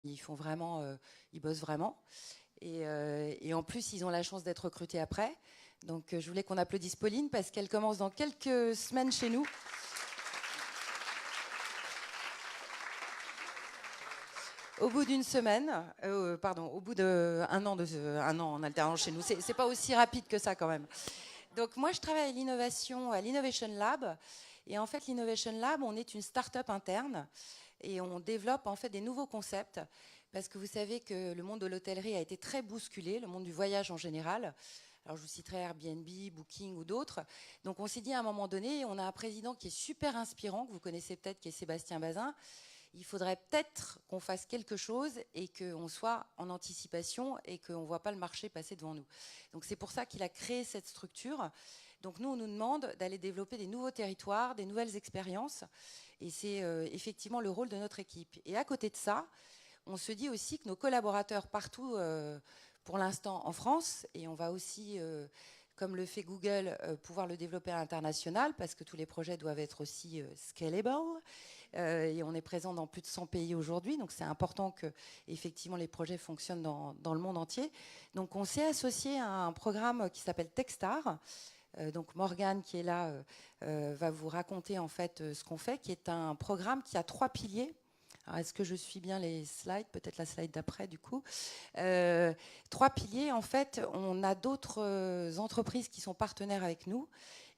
Ils font vraiment, ils bossent vraiment. Et en plus, ils ont la chance d'être recrutés après. Donc, je voulais qu'on applaudisse Pauline parce qu'elle commence dans quelques semaines chez nous. Au bout d'une semaine, pardon, au bout d'un an, un an en alternance chez nous. C'est pas aussi rapide que ça quand même. Donc moi, je travaille à l'innovation, à l'Innovation Lab. Et en fait, l'Innovation Lab, on est une start-up interne et on développe en fait des nouveaux concepts. Parce que vous savez que le monde de l'hôtellerie a été très bousculé, le monde du voyage en général. Alors je vous citerai Airbnb, Booking ou d'autres. Donc on s'est dit à un moment donné, on a un président qui est super inspirant, que vous connaissez peut-être, qui est Sébastien Bazin. Il faudrait peut-être qu'on fasse quelque chose et qu'on soit en anticipation et qu'on ne voit pas le marché passer devant nous. Donc c'est pour ça qu'il a créé cette structure. Donc nous, on nous demande d'aller développer des nouveaux territoires, des nouvelles expériences. Et c'est effectivement le rôle de notre équipe. Et à côté de ça, on se dit aussi que nos collaborateurs partout, pour l'instant en France, et on va aussi, comme le fait Google, pouvoir le développer à l'international, parce que tous les projets doivent être aussi scalable. Et on est présent dans plus de 100 pays aujourd'hui, donc c'est important que effectivement les projets fonctionnent dans le monde entier. Donc on s'est associé à un programme qui s'appelle Techstar. Donc Morgane qui est là va vous raconter en fait ce qu'on fait, qui est un programme qui a 3 piliers. Alors, est-ce que je suis bien les slides? Peut-être la slide d'après, du coup. 3 piliers, en fait, on a d'autres entreprises qui sont partenaires avec nous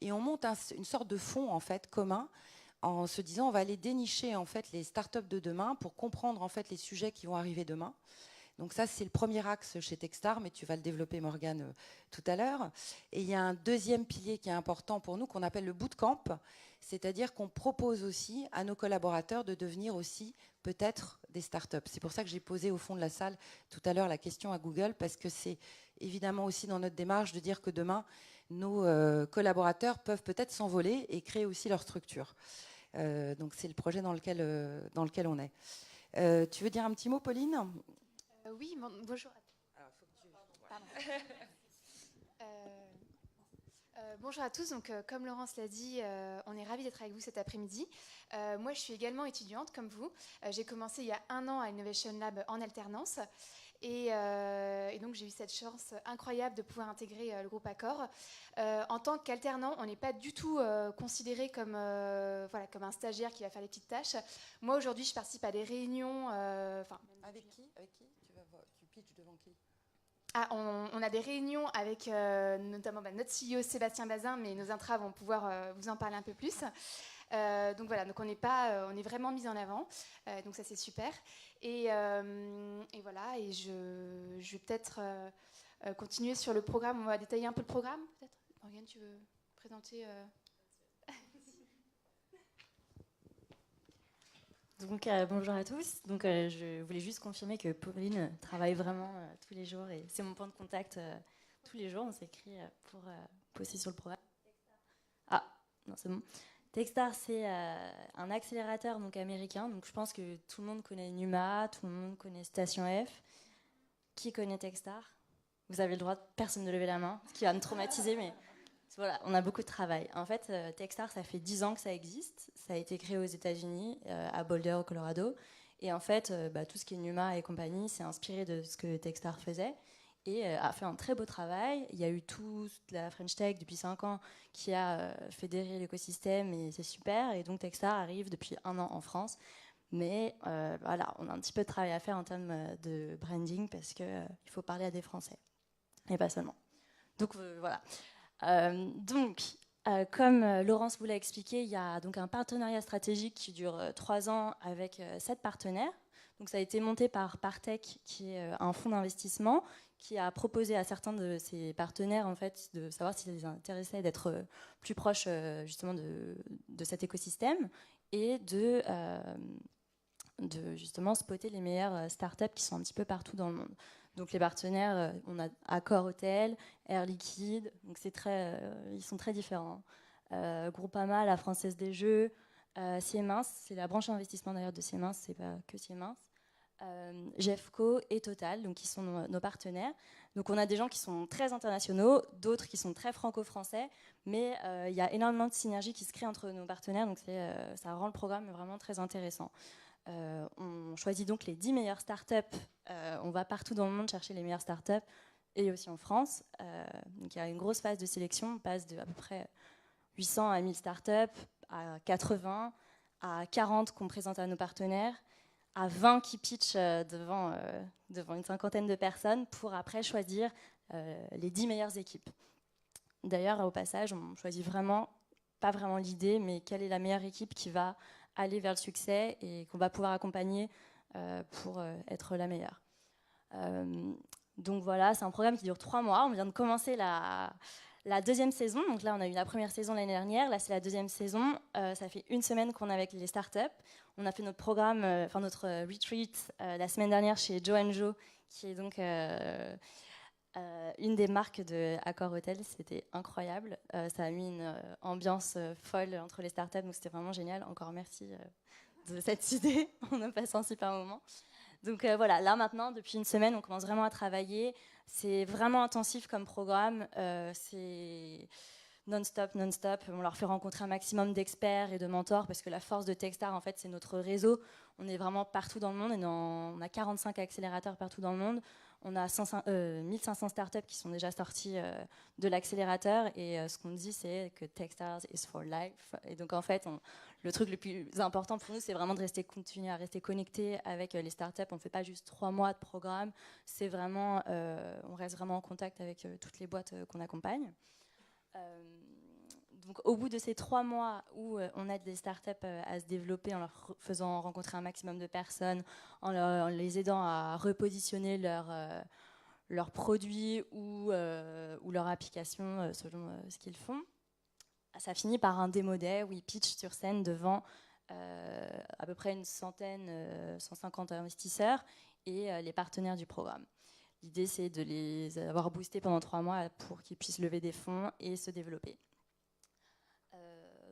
et on monte une sorte de fonds, en fait, commun en se disant on va aller dénicher, en fait, les startups de demain pour comprendre, en fait, les sujets qui vont arriver demain. Donc ça, c'est le premier axe chez Techstar, mais tu vas le développer, Morgane, tout à l'heure. Et il y a un deuxième pilier qui est important pour nous, qu'on appelle le bootcamp, c'est-à-dire qu'on propose aussi à nos collaborateurs de devenir aussi peut-être des startups. C'est pour ça que j'ai posé au fond de la salle tout à l'heure la question à Google, parce que c'est évidemment aussi dans notre démarche de dire que demain, nos collaborateurs peuvent peut-être s'envoler et créer aussi leur structure. Donc c'est le projet dans lequel on est. Tu veux dire un petit mot, Pauline? Oui, bonjour. Alors, faut que tu... Pardon. Bonjour à tous. Donc, comme Laurence l'a dit, on est ravis d'être avec vous cet après-midi. Moi, je suis également étudiante comme vous. J'ai commencé il y a un an à Innovation Lab en alternance. Et donc, j'ai eu cette chance incroyable de pouvoir intégrer le groupe Accor. En tant qu'alternant, on n'est pas du tout considéré comme, voilà, comme un stagiaire qui va faire les petites tâches. Moi, aujourd'hui, je participe à des réunions. Avec qui tu pitches devant qui? Ah, on a des réunions avec notamment notre CEO Sébastien Bazin, mais nos intras vont pouvoir vous en parler un peu plus. Donc voilà, donc on est vraiment mis en avant, donc ça c'est super. Et voilà, et je vais peut-être continuer sur le programme. On va détailler un peu le programme, peut-être. Morgane, tu veux présenter Donc, bonjour à tous. Donc, je voulais juste confirmer que Pauline travaille vraiment tous les jours et c'est mon point de contact tous les jours. On s'écrit pour bosser sur le programme. Ah, non, c'est bon. Techstar, c'est un accélérateur donc, américain. Donc, je pense que tout le monde connaît Numa, tout le monde connaît Station F. Qui connaît Techstar? Vous avez le droit, personne de lever la main, ce qui va me traumatiser, mais voilà, on a beaucoup de travail. En fait, Techstar, ça fait 10 ans que ça existe. Ça a été créé aux États-Unis, à Boulder, au Colorado. Et en fait, tout ce qui est Numa et compagnie, c'est inspiré de ce que Techstar faisait et a fait un très beau travail. Il y a eu toute la French Tech depuis 5 ans qui a fédéré l'écosystème et c'est super. Et donc Techstar arrive depuis un an en France. Mais voilà, on a un petit peu de travail à faire en termes de branding parce qu'il faut parler à des Français et pas seulement. Donc voilà. Comme Laurence vous l'a expliqué, il y a donc un partenariat stratégique qui dure 3 ans avec 7 partenaires. Donc ça a été monté par Partech, qui est un fonds d'investissement, qui a proposé à certains de ses partenaires en fait, de savoir s'ils les intéressaient d'être plus proches justement de cet écosystème et de justement spotter les meilleures startups qui sont un petit peu partout dans le monde. Donc les partenaires, on a Accor Hotel, Air Liquide, donc ils sont très différents. Groupama, la Française des Jeux, Siemens, c'est la branche investissement d'ailleurs de Siemens, c'est pas que Siemens. Jeffco et Total, donc qui sont nos partenaires. Donc on a des gens qui sont très internationaux, d'autres qui sont très franco-français, mais il y a énormément de synergies qui se créent entre nos partenaires, donc ça rend le programme vraiment très intéressant. On choisit donc les 10 meilleures startups. On va partout dans le monde chercher les meilleures startups et aussi en France. Donc il y a une grosse phase de sélection. On passe de à peu près 800 à 1000 startups, à 80, à 40 qu'on présente à nos partenaires, à 20 qui pitchent devant une cinquantaine de personnes pour après choisir les 10 meilleures équipes. D'ailleurs, au passage, on choisit pas vraiment l'idée, mais quelle est la meilleure équipe qui va aller vers le succès et qu'on va pouvoir accompagner pour être la meilleure. Donc voilà, c'est un programme qui dure 3 mois. On vient de commencer la deuxième saison. Donc là, on a eu la première saison l'année dernière. Là, c'est la deuxième saison. Ça fait 1 semaine qu'on est avec les startups. On a fait notre programme, notre retreat la semaine dernière chez Joe & Joe, qui est donc une des marques de Accor Hotel. C'était incroyable. Ça a mis une ambiance folle entre les startups. Donc c'était vraiment génial. Encore merci de cette idée. On a passé un super moment. Donc voilà, là maintenant, depuis 1 semaine, on commence vraiment à travailler. C'est vraiment intensif comme programme. C'est non-stop. On leur fait rencontrer un maximum d'experts et de mentors parce que la force de Techstars, en fait, c'est notre réseau. On est vraiment partout dans le monde. On a 45 accélérateurs partout dans le monde. On a 1500 startups qui sont déjà sorties de l'accélérateur. Et ce qu'on dit, c'est que Techstars is for life. Et donc, en fait, le truc le plus important pour nous, c'est vraiment de continuer à rester connecté avec les startups. On ne fait pas juste 3 mois de programme. C'est vraiment, on reste vraiment en contact avec toutes les boîtes qu'on accompagne. Donc, au bout de ces 3 mois où on aide les startups à se développer en leur faisant rencontrer un maximum de personnes, en les aidant à repositionner leurs produits ou leur application selon ce qu'ils font, ça finit par un démo day où ils pitchent sur scène devant à peu près 150 investisseurs et les partenaires du programme. L'idée, c'est de les avoir boostés pendant 3 mois pour qu'ils puissent lever des fonds et se développer.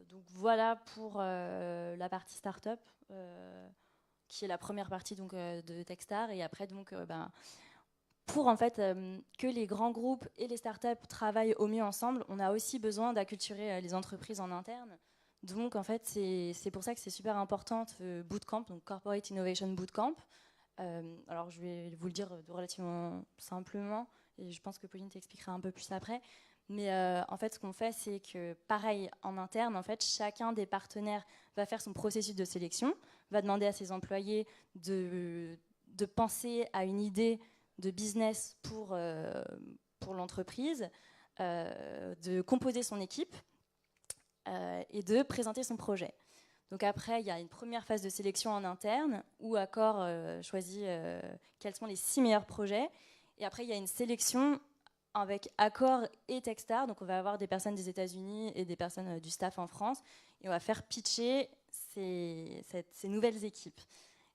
Donc voilà pour la partie startup, qui est la première partie donc, de Techstars. Et après, donc, pour en fait que les grands groupes et les startups travaillent au mieux ensemble, on a aussi besoin d'acculturer les entreprises en interne. Donc en fait, c'est pour ça que c'est super important ce bootcamp, donc Corporate Innovation Bootcamp. Alors je vais vous le dire relativement simplement, et je pense que Pauline t'expliquera un peu plus après. Mais en fait, ce qu'on fait, c'est que pareil, en interne, en fait, chacun des partenaires va faire son processus de sélection, va demander à ses employés de penser à une idée de business pour l'entreprise, de composer son équipe et de présenter son projet. Donc après, il y a une première phase de sélection en interne où Accor choisit quels sont les 6 meilleurs projets. Et après, il y a une sélection avec Accor et Techstars. Donc on va avoir des personnes des États-Unis et des personnes du staff en France. Et on va faire pitcher ces nouvelles équipes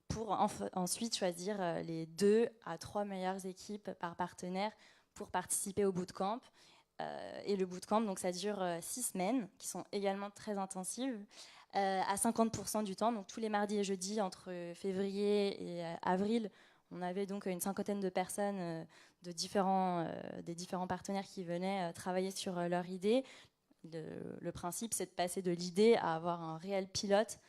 pour ensuite choisir les 2 à 3 meilleures équipes par partenaire pour participer au bootcamp. Et le bootcamp, donc ça dure 6 semaines, qui sont également très intensives, à 50% du temps. Donc tous les mardis et jeudis, entre février et avril, on avait donc une cinquantaine de personnes des différents partenaires qui venaient travailler sur leur idée. Le principe, c'est de passer de l'idée à avoir un réel pilote,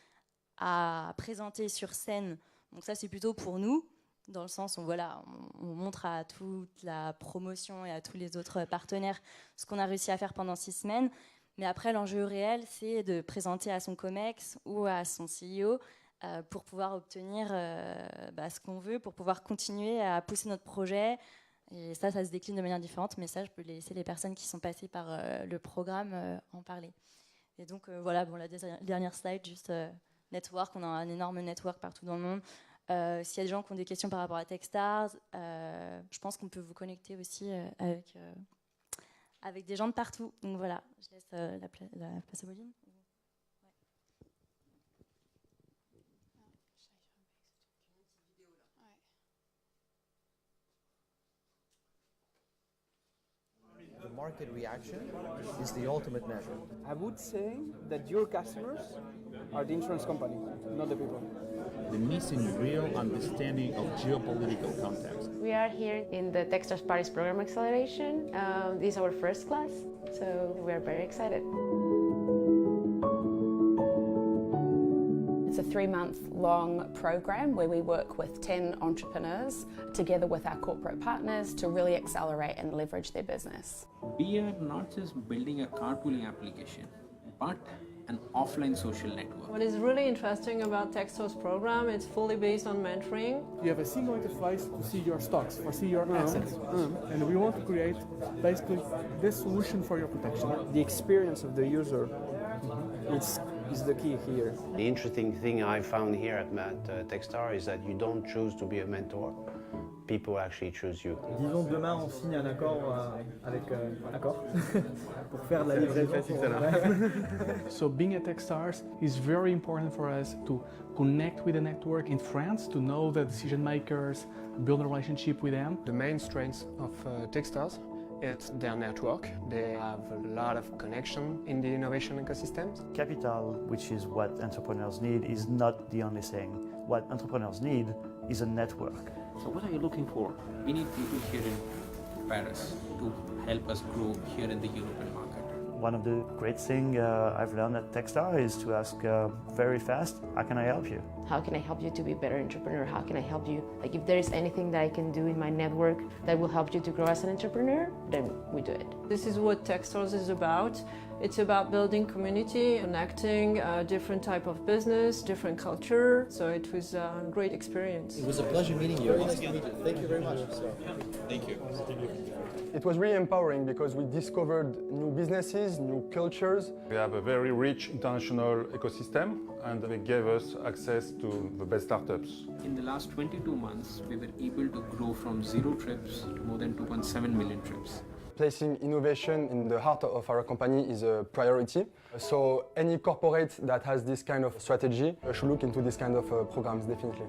à présenter sur scène. Donc ça, c'est plutôt pour nous, dans le sens où on montre à toute la promotion et à tous les autres partenaires ce qu'on a réussi à faire pendant 6 semaines. Mais après, l'enjeu réel, c'est de présenter à son COMEX ou à son CEO pour pouvoir obtenir ce qu'on veut, pour pouvoir continuer à pousser notre projet. Et ça se décline de manière différente, mais ça, je peux laisser les personnes qui sont passées par le programme en parler. Et donc, la dernière slide, juste network. On a un énorme network partout dans le monde. S'il y a des gens qui ont des questions par rapport à Techstars, je pense qu'on peut vous connecter aussi avec des gens de partout. Donc voilà, je laisse la place à Pauline. The market reaction is the ultimate measure. I would say that your customers are the insurance company, not the people. The missing real understanding of geopolitical context. We are here in the Techstars Paris Program Acceleration. This is our first class, so we are very excited. It's a 3-month-long program where we work with 10 entrepreneurs together with our corporate partners to really accelerate and leverage their business. We are not just building a carpooling application, but an offline social network. What is really interesting about Techstars program, it's fully based on mentoring. You have a single interface to see your stocks, or see your assets. And we want to create basically this solution for your protection. The experience of the user is the key here. The interesting thing I found here at Techstars is that you don't choose to be a mentor. People actually choose you. Disons demain on signe un accord avec Accor pour faire de la livraison. So being at Techstars is very important for us to connect with the network in France, to know the decision makers, build a relationship with them. The main strength of Techstars is their network. They have a lot of connection in the innovation ecosystem. Capital, which is what entrepreneurs need, is not the only thing. What entrepreneurs need is a network. So what are you looking for? We need people here in Paris to help us grow here in the European market. One of the great things I've learned at Techstars is to ask very fast, how can I help you? How can I help you to be a better entrepreneur? How can I help you? Like if there is anything that I can do in my network that will help you to grow as an entrepreneur, then we do it. This is what Techstars is about. It's about building community, connecting different type of business, different culture. So it was a great experience. It was a pleasure meeting you. Very nice to meet you. Thank you very much. Thank you. It was really empowering because we discovered new businesses, new cultures. We have a very rich international ecosystem and they gave us access to the best startups. In the last 22 months, we were able to grow from 0 trips to more than 2.7 million trips. Placing innovation in the heart of our company is a priority. So any corporate that has this kind of strategy should look into this kind of programs, definitely.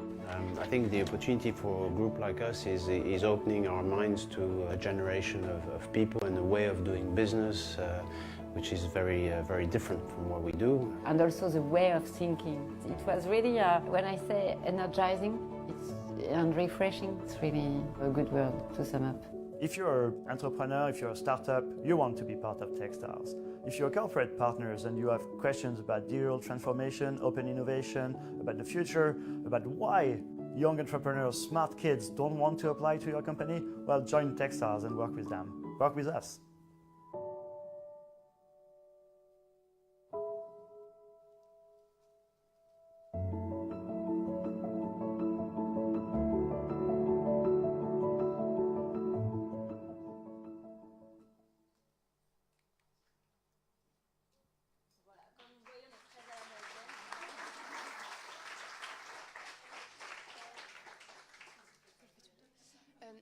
I think the opportunity for a group like us is opening our minds to a generation of people and a way of doing business which is very different from what we do. And also the way of thinking. It was really, when I say energizing and refreshing, it's really a good word to sum up. If you're an entrepreneur, if you're a startup, you want to be part of Techstars. If you're corporate partners and you have questions about digital transformation, open innovation, about the future, about why young entrepreneurs, smart kids don't want to apply to your company, well, join Techstars and work with them. Work with us.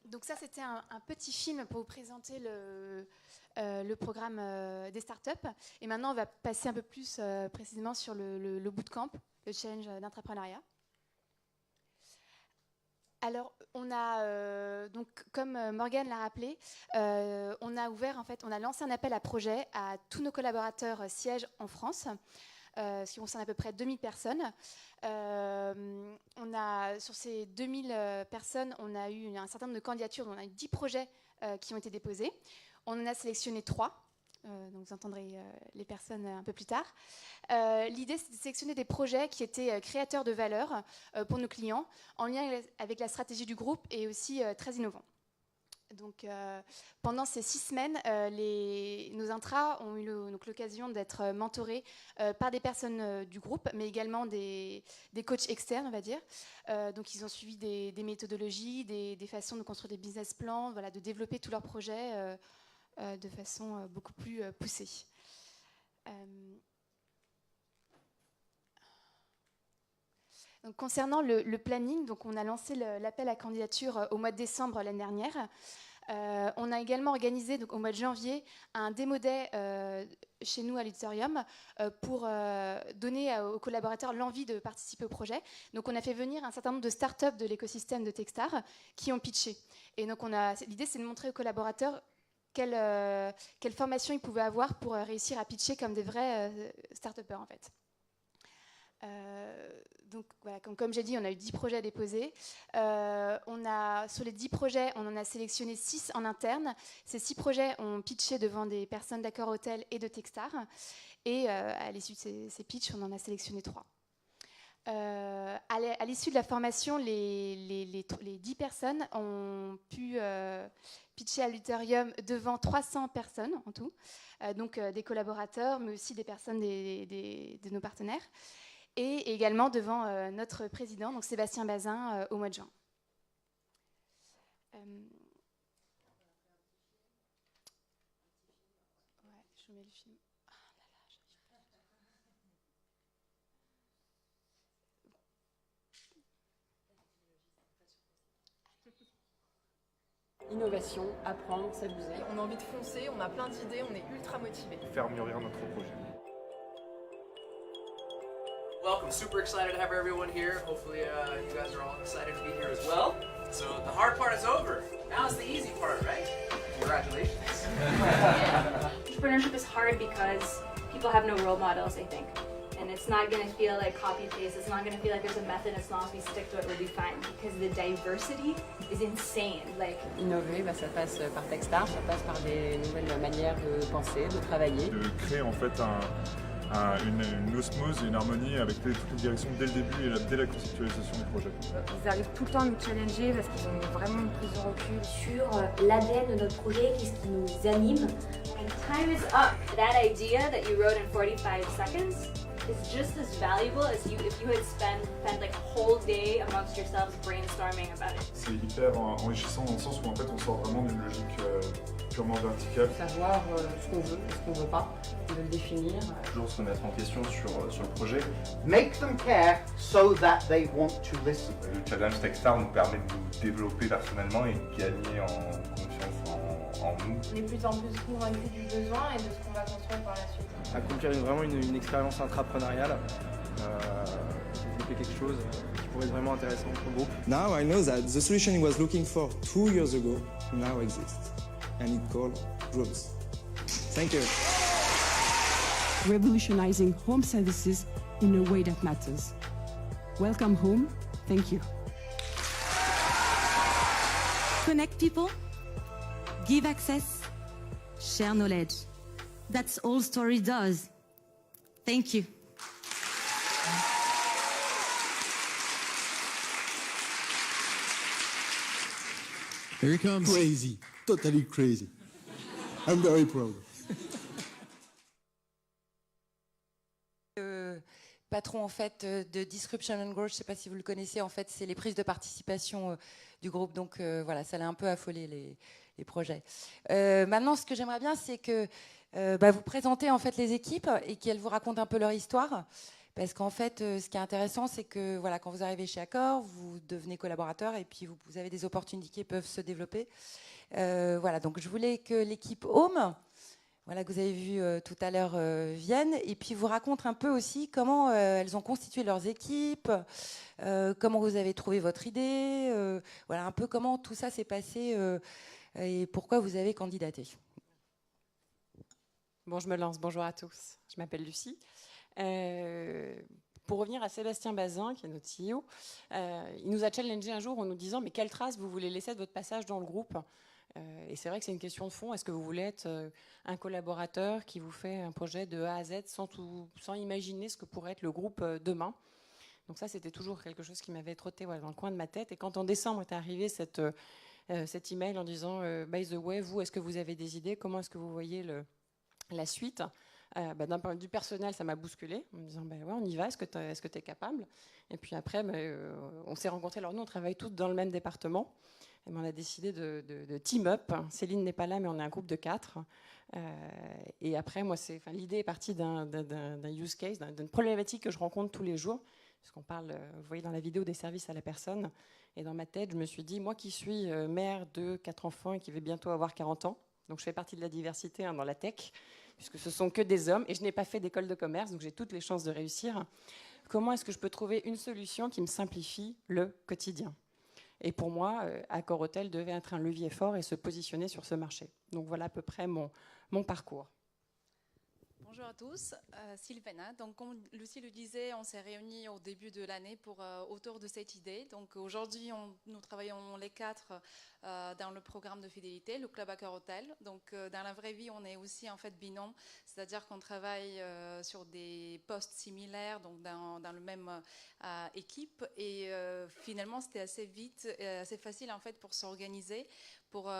Donc ça, c'était un petit film pour vous présenter le programme des startups. Et maintenant, on va passer un peu plus précisément sur le bootcamp, le challenge d'entrepreneuriat. Alors, on a, donc, comme Morgane l'a rappelé, on a lancé un appel à projet à tous nos collaborateurs sièges en France, ce qui concerne à peu près 2000 personnes. Sur ces 2000 personnes, on a eu un certain nombre de candidatures, on a eu 10 projets qui ont été déposés. On en a sélectionné 3. Donc vous entendrez les personnes un peu plus tard. L'idée, c'est de sélectionner des projets qui étaient créateurs de valeur pour nos clients, en lien avec la stratégie du groupe et aussi très innovants. Donc, pendant ces 6 semaines, nos intras ont eu l'occasion d'être mentorés par des personnes du groupe, mais également des coachs externes, on va dire. Donc, ils ont suivi des méthodologies, des façons de construire des business plans, voilà, de développer tous leurs projets de façon beaucoup plus poussée. Donc, concernant le planning, donc on a lancé l'appel à candidature au mois de décembre l'année dernière. On a également organisé donc, au mois de janvier un démo day chez nous à l'auditorium pour donner aux collaborateurs l'envie de participer au projet. Donc on a fait venir un certain nombre de startups de l'écosystème de Techstars qui ont pitché. Et donc l'idée, c'est de montrer aux collaborateurs quelle formation ils pouvaient avoir pour réussir à pitcher comme des vrais start-upers en fait. Donc voilà, comme j'ai dit, on a eu 10 projets à déposer. Sur les 10 projets, on en a sélectionné 6 en interne. Ces 6 projets ont pitché devant des personnes d'Accor Hotel et de Techstars. Et à l'issue de ces pitchs, on en a sélectionné 3. À l'issue de la formation, les 10 personnes ont pu pitcher à l'Uterium devant 300 personnes en tout, donc des collaborateurs, mais aussi des personnes de nos partenaires, et également devant notre président, donc Sébastien Bazin, au mois de juin. Je mets le film. Innovation, apprendre, s'amuser. On a envie de foncer, on a plein d'idées, on est ultra motivés. Faire mûrir notre projet. Welcome, super excited to have everyone here. Hopefully you guys are all excited to be here as well. So the hard part is over. Now it's the easy part, right? Congratulations. Entrepreneurship is hard because people have no role models, I think. And it's not going to feel like copy-paste, it's not going to feel like there's a method, as long as we stick to it, we'll be fine. Because the diversity is insane. Like, Innover, ça passe par Techstars, ça passe par des nouvelles manières de penser, de travailler. De créer en fait une osmose et une harmonie avec toutes les directions dès le début et dès la conceptualisation du projet. Ils arrivent tout le temps à nous challenger parce qu'ils ont vraiment une prise de recul sur l'ADN de notre projet, qu'est-ce qui nous anime. And time is up. That idea that you wrote in 45 seconds is just as valuable as if you had spent like a whole day amongst yourselves brainstorming about it. C'est hyper enrichissant dans le sens où en fait on sort vraiment d'une logique purement verticale. Savoir ce qu'on veut, ce qu'on veut pas, de le définir. Toujours se remettre en question sur le projet. Make them care so that they want to listen. Le challenge Techstars nous permet de nous développer personnellement et de gagner en confiance en nous. On est de plus en plus convaincus du besoin et de ce qu'on va construire par la suite. Accomplir vraiment une expérience intrapreneuriale, développer quelque chose qui pourrait être vraiment intéressant pour le groupe. Now I know that the solution he was looking for 2 years ago now exists, and it's called Grooves. Thank you. Revolutionizing home services in a way that matters. Welcome home. Thank you. Connect people, give access, share knowledge. That's all Story does. Thank you. Here he comes. Crazy, totally crazy. I'm very proud. Patron en fait de Disruption and Growth, je ne sais pas si vous le connaissez, en fait c'est les prises de participation du groupe, donc voilà, ça l'a un peu affolé les projets. Maintenant, ce que j'aimerais bien, c'est que vous présentez en fait les équipes et qu'elles vous racontent un peu leur histoire, parce qu'en fait, ce qui est intéressant, c'est que voilà, quand vous arrivez chez Accor, vous devenez collaborateur et puis vous avez des opportunités qui peuvent se développer. Voilà, donc je voulais que l'équipe Home, voilà, que vous avez vu tout à l'heure, viennent et puis vous racontent un peu aussi comment elles ont constitué leurs équipes, comment vous avez trouvé votre idée, voilà, un peu comment tout ça s'est passé et pourquoi vous avez candidaté. Bon, je me lance. Bonjour à tous. Je m'appelle Lucie. Pour revenir à Sébastien Bazin, qui est notre CEO, il nous a challengé un jour en nous disant « Mais quelle trace vous voulez laisser de votre passage dans le groupe ?» Et c'est vrai que c'est une question de fond. Est-ce que vous voulez être un collaborateur qui vous fait un projet de A à Z sans imaginer ce que pourrait être le groupe demain? Donc ça, c'était toujours quelque chose qui m'avait trotté dans le coin de ma tête. Et quand en décembre est arrivé cet email en disant « By the way, vous, est-ce que vous avez des idées? Comment est-ce que vous voyez la suite ?» D'un point de vue personnel, ça m'a bousculée en me disant ouais, on y va, est-ce que tu es capable? Et puis après, on s'est rencontrés. Alors nous, on travaille toutes dans le même département. Et on a décidé de team up. Céline n'est pas là, mais on est un groupe de 4. Et après, moi, l'idée est partie d'un use case, d'une problématique que je rencontre tous les jours. Parce qu'on parle, vous voyez dans la vidéo, des services à la personne. Et dans ma tête, je me suis dit, moi qui suis mère de 4 enfants et qui vais bientôt avoir 40 ans, donc je fais partie de la diversité dans la tech, puisque ce sont que des hommes, et je n'ai pas fait d'école de commerce, donc j'ai toutes les chances de réussir. Comment est-ce que je peux trouver une solution qui me simplifie le quotidien? Et pour moi, Accor Hotel devait être un levier fort et se positionner sur ce marché. Donc voilà à peu près mon parcours. Bonjour à tous, Sylvana. Donc, comme Lucie le disait, on s'est réunis au début de l'année autour de cette idée. Donc, aujourd'hui, nous travaillons les quatre dans le programme de fidélité, le Club Accor Hotel. Donc, dans la vraie vie, on est aussi en fait binôme, c'est-à-dire qu'on travaille sur des postes similaires, donc dans le même équipe. Et finalement, c'était assez vite, assez facile en fait pour s'organiser. Pour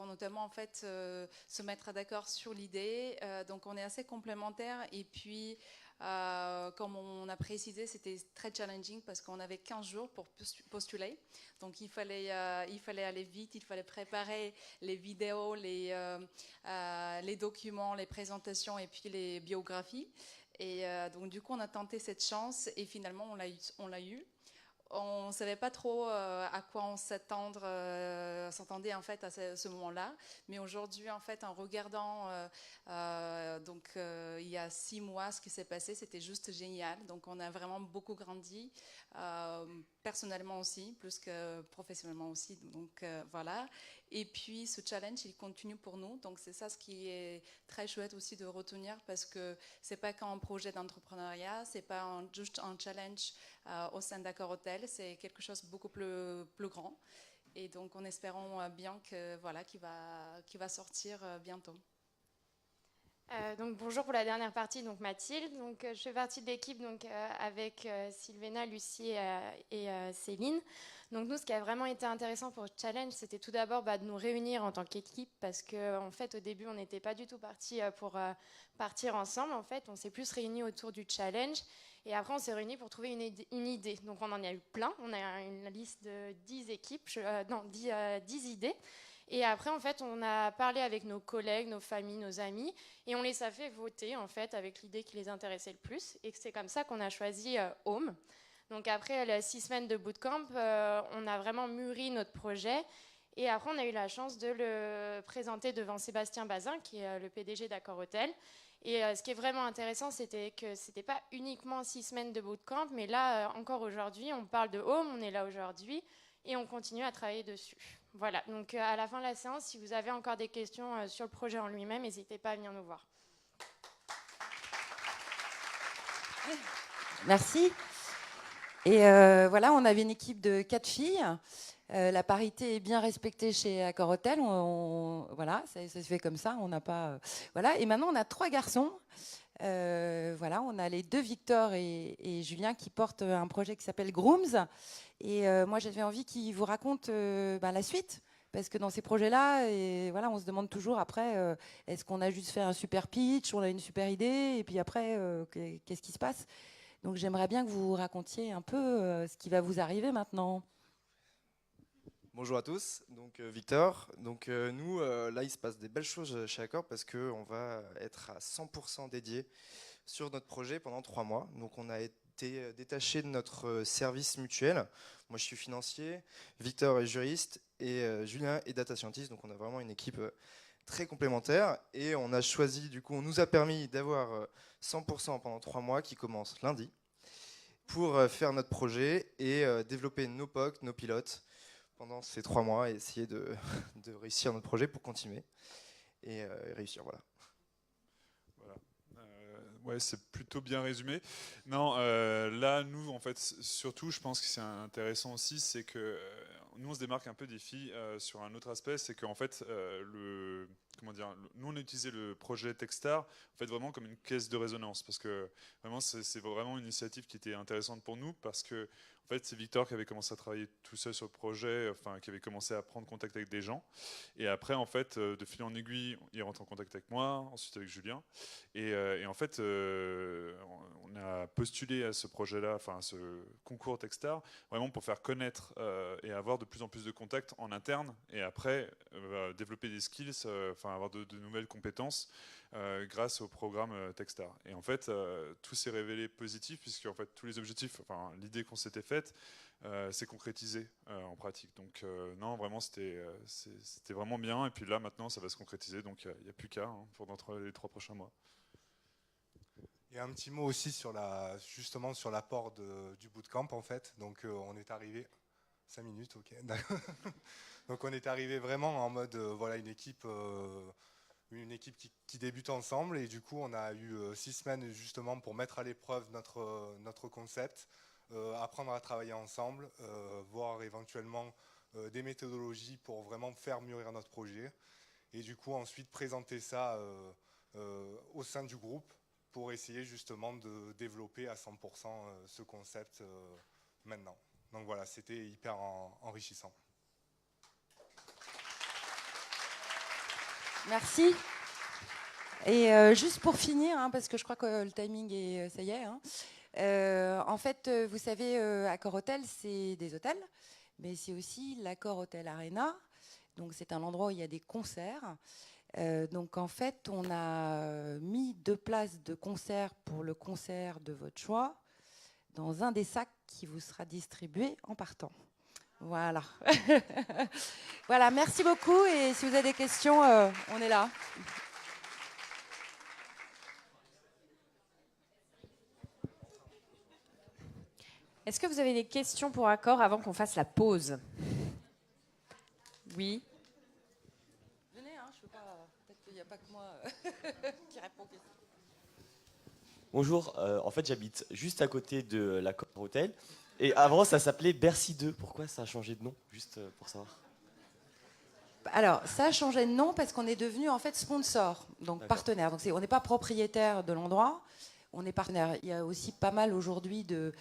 notamment en fait se mettre d'accord sur l'idée. Donc on est assez complémentaires et puis comme on a précisé, c'était très challenging parce qu'on avait 15 jours pour postuler. Donc il fallait aller vite, il fallait préparer les vidéos, les documents, les présentations et puis les biographies. Et donc du coup on a tenté cette chance et finalement on l'a eu. On ne savait pas trop à quoi on s'attendait en fait à ce moment-là, mais aujourd'hui en fait en regardant il y a 6 mois ce qui s'est passé, c'était juste génial. Donc on a vraiment beaucoup grandi, personnellement aussi, plus que professionnellement aussi. Donc voilà. Et puis ce challenge il continue pour nous. Donc c'est ça ce qui est très chouette aussi de retenir parce que c'est pas qu'un projet d'entrepreneuriat, c'est pas juste un challenge au sein d'Accor Hotel, c'est quelque chose de beaucoup plus grand. Et donc, en espérant bien qu'il va sortir bientôt. Donc bonjour pour la dernière partie, donc Mathilde. Donc je fais partie de l'équipe avec Sylvana, Lucie et Céline. Donc nous, ce qui a vraiment été intéressant pour le challenge, c'était tout d'abord de nous réunir en tant qu'équipe parce que en fait au début on n'était pas du tout partis pour partir ensemble. En fait, on s'est plus réunis autour du challenge et après on s'est réunis pour trouver une idée. Donc on en a eu plein. On a une liste de 10 équipes, 10 idées. Et après, en fait, on a parlé avec nos collègues, nos familles, nos amis, et on les a fait voter, en fait, avec l'idée qui les intéressait le plus. Et c'est comme ça qu'on a choisi Home. Donc après les 6 semaines de bootcamp, on a vraiment mûri notre projet. Et après, on a eu la chance de le présenter devant Sébastien Bazin, qui est le PDG d'Accor Hotel. Et ce qui est vraiment intéressant, c'était que ce n'était pas uniquement 6 semaines de bootcamp, mais là, encore aujourd'hui, on parle de Home, on est là aujourd'hui, et on continue à travailler dessus. Voilà, donc à la fin de la séance, si vous avez encore des questions sur le projet en lui-même, n'hésitez pas à venir nous voir. Merci. Et voilà, on avait une équipe de 4 filles. La parité est bien respectée chez Accor Hotel. Voilà, ça se fait comme ça. On n'a pas. Voilà. Et maintenant, on a 3 garçons. Voilà, on a les 2 Victor et Julien qui portent un projet qui s'appelle Grooms. Et moi, j'avais envie qu'ils vous racontent la suite. Parce que dans ces projets-là, voilà, on se demande toujours après, est-ce qu'on a juste fait un super pitch, on a une super idée, et puis après, qu'est-ce qui se passe? Donc j'aimerais bien que vous racontiez un peu ce qui va vous arriver maintenant. Bonjour à tous, donc Victor. Donc nous, là, il se passe des belles choses chez Accor parce qu'on va être à 100% dédié sur notre projet pendant 3 mois. Donc on a été détaché de notre service mutuel. Moi, je suis financier, Victor est juriste et Julien est data scientist. Donc on a vraiment une équipe très complémentaire et on a choisi, du coup, on nous a permis d'avoir 100% pendant 3 mois qui commence lundi pour faire notre projet et développer nos POC, nos pilotes pendant ces 3 mois et essayer de réussir notre projet pour continuer et réussir, voilà. Ouais, c'est plutôt bien résumé. Non, là, nous, en fait, surtout, je pense que c'est intéressant aussi, c'est que nous, on se démarque un peu des filles sur un autre aspect, c'est qu'en fait, nous, on a utilisé le projet Techstar, en fait, vraiment comme une caisse de résonance, parce que vraiment, c'est vraiment une initiative qui était intéressante pour nous, parce que en fait, c'est Victor qui avait commencé à travailler tout seul sur le projet, enfin, qui avait commencé à prendre contact avec des gens. Et après, en fait, de fil en aiguille, il rentre en contact avec moi, ensuite avec Julien. Et en fait, on a postulé à ce projet-là, enfin, à ce concours Techstar, vraiment pour faire connaître et avoir de plus en plus de contacts en interne. Et après, développer des skills, enfin, avoir de nouvelles compétences grâce au programme Techstar. Et en fait, tout s'est révélé positif, puisque en fait, tous les objectifs, enfin, l'idée qu'on s'était faite, s'est concrétisée en pratique. Donc non, vraiment, c'était vraiment bien. Et puis là, maintenant, ça va se concrétiser. Donc il n'y a plus qu'à pour les 3 prochains mois. Et un petit mot aussi justement sur l'apport du bootcamp, en fait. Donc on est arrivé 5 minutes, ok. Donc on est arrivé vraiment en mode voilà, une équipe une équipe qui débute ensemble, et du coup on a eu 6 semaines justement pour mettre à l'épreuve notre concept, apprendre à travailler ensemble, voir éventuellement des méthodologies pour vraiment faire mûrir notre projet, et du coup ensuite présenter ça au sein du groupe pour essayer justement de développer à 100% ce concept maintenant. Donc voilà, c'était hyper enrichissant. Merci. Et juste pour finir, hein, parce que je crois que le timing est, ça y est. Hein, en fait, vous savez, Accor Hotel, c'est des hôtels, mais c'est aussi l'Accor Hotel Arena. Donc c'est un endroit où il y a des concerts. Donc en fait, on a mis 2 places de concert pour le concert de votre choix dans un des sacs qui vous sera distribué en partant. Voilà. Voilà, merci beaucoup. Et si vous avez des questions, on est là. Est-ce que vous avez des questions pour Accor avant qu'on fasse la pause? Oui. Venez, hein, je peux pas. Peut-être qu'il n'y a pas que moi qui répond aux questions. Bonjour, en fait j'habite juste à côté de l'Accor Hotel. Et avant ça s'appelait Bercy 2. Pourquoi ça a changé de nom? Juste pour savoir. Alors, ça a changé de nom parce qu'on est devenu en fait sponsor, donc partenaire. Donc on n'est pas propriétaire de l'endroit, on est partenaire. Il y a aussi pas mal aujourd'hui de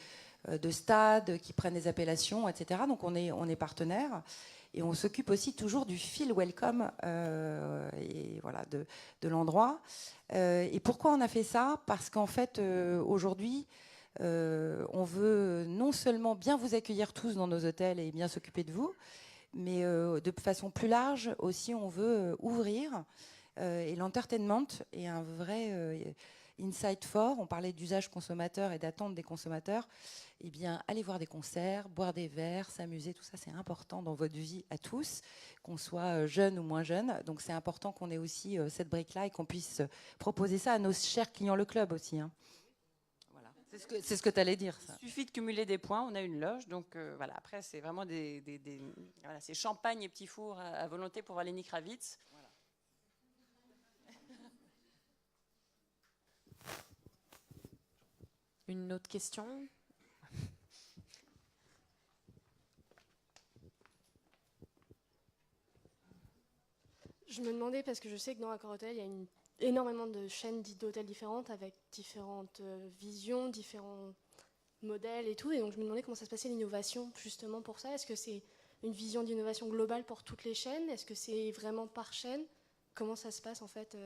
stades qui prennent des appellations, etc. Donc on est partenaire. Et on s'occupe aussi toujours du feel welcome et voilà, de l'endroit. Et pourquoi on a fait ça? Parce qu'en fait, aujourd'hui, on veut non seulement bien vous accueillir tous dans nos hôtels et bien s'occuper de vous, mais de façon plus large aussi, on veut ouvrir. Et l'entertainment est un vrai insight fort. On parlait d'usage consommateur et d'attente des consommateurs. Eh bien, allez voir des concerts, boire des verres, s'amuser, tout ça, c'est important dans votre vie à tous, qu'on soit jeune ou moins jeune. Donc, c'est important qu'on ait aussi cette brique-là et qu'on puisse proposer ça à nos chers clients Le Club aussi. Hein. Voilà. C'est ce que tu allais dire, ça. Il suffit de cumuler des points, on a une loge. Donc, voilà. Après, c'est vraiment voilà, c'est champagne et petits fours à volonté pour voir Lenny Kravitz. Voilà. Une autre question? Je me demandais, parce que je sais que dans Accor Hotel, il y a énormément de chaînes d'hôtels différentes avec différentes visions, différents modèles et tout. Et donc je me demandais comment ça se passait l'innovation justement pour ça. Est-ce que c'est une vision d'innovation globale pour toutes les chaînes? Est-ce que c'est vraiment par chaîne? Comment ça se passe en fait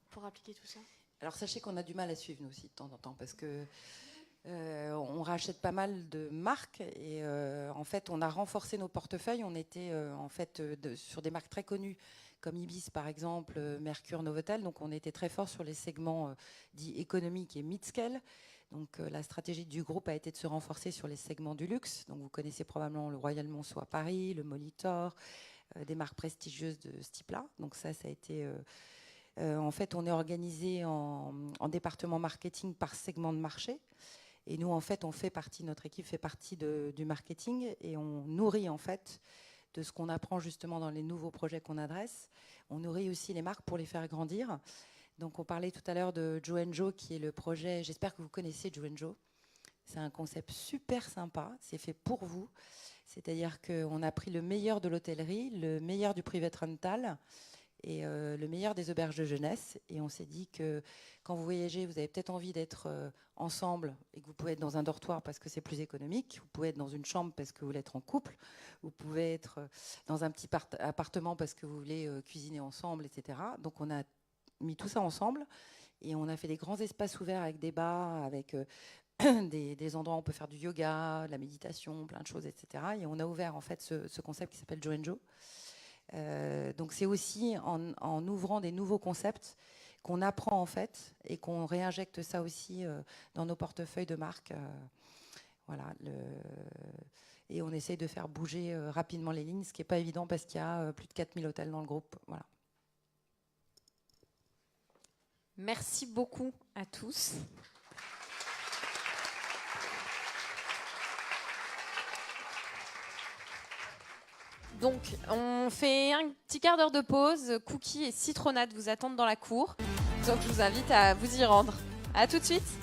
pour appliquer tout ça? Alors sachez qu'on a du mal à suivre nous aussi de temps en temps parce que on rachète pas mal de marques et en fait on a renforcé nos portefeuilles. On était en fait sur des marques très connues comme Ibis par exemple, Mercure, Novotel. Donc on était très fort sur les segments dits économiques et mid-scale. Donc la stratégie du groupe a été de se renforcer sur les segments du luxe. Donc vous connaissez probablement le Royal Monceau à Paris, le Molitor, des marques prestigieuses de ce type-là. Donc ça a été... en fait, on est organisé en département marketing par segment de marché. Et nous, en fait, notre équipe fait partie du marketing et on nourrit, en fait, de ce qu'on apprend justement dans les nouveaux projets qu'on adresse. On nourrit aussi les marques pour les faire grandir. Donc, on parlait tout à l'heure de Joe & Joe, qui est le projet, j'espère que vous connaissez Joe & Joe. C'est un concept super sympa, c'est fait pour vous. C'est-à-dire qu'on a pris le meilleur de l'hôtellerie, le meilleur du private rental, et le meilleur des auberges de jeunesse. Et on s'est dit que quand vous voyagez, vous avez peut-être envie d'être ensemble et que vous pouvez être dans un dortoir parce que c'est plus économique. Vous pouvez être dans une chambre parce que vous voulez être en couple. Vous pouvez être dans un petit appartement parce que vous voulez cuisiner ensemble, etc. Donc on a mis tout ça ensemble et on a fait des grands espaces ouverts avec des bars, avec des endroits où on peut faire du yoga, de la méditation, plein de choses, etc. Et on a ouvert en fait ce concept qui s'appelle Joe & Joe. Donc c'est aussi en ouvrant des nouveaux concepts qu'on apprend en fait et qu'on réinjecte ça aussi dans nos portefeuilles de marques. Voilà, et on essaye de faire bouger rapidement les lignes, ce qui n'est pas évident parce qu'il y a plus de 4000 hôtels dans le groupe. Voilà. Merci beaucoup à tous. Donc, on fait un petit quart d'heure de pause. Cookie et citronnade vous attendent dans la cour. Donc, je vous invite à vous y rendre. À tout de suite.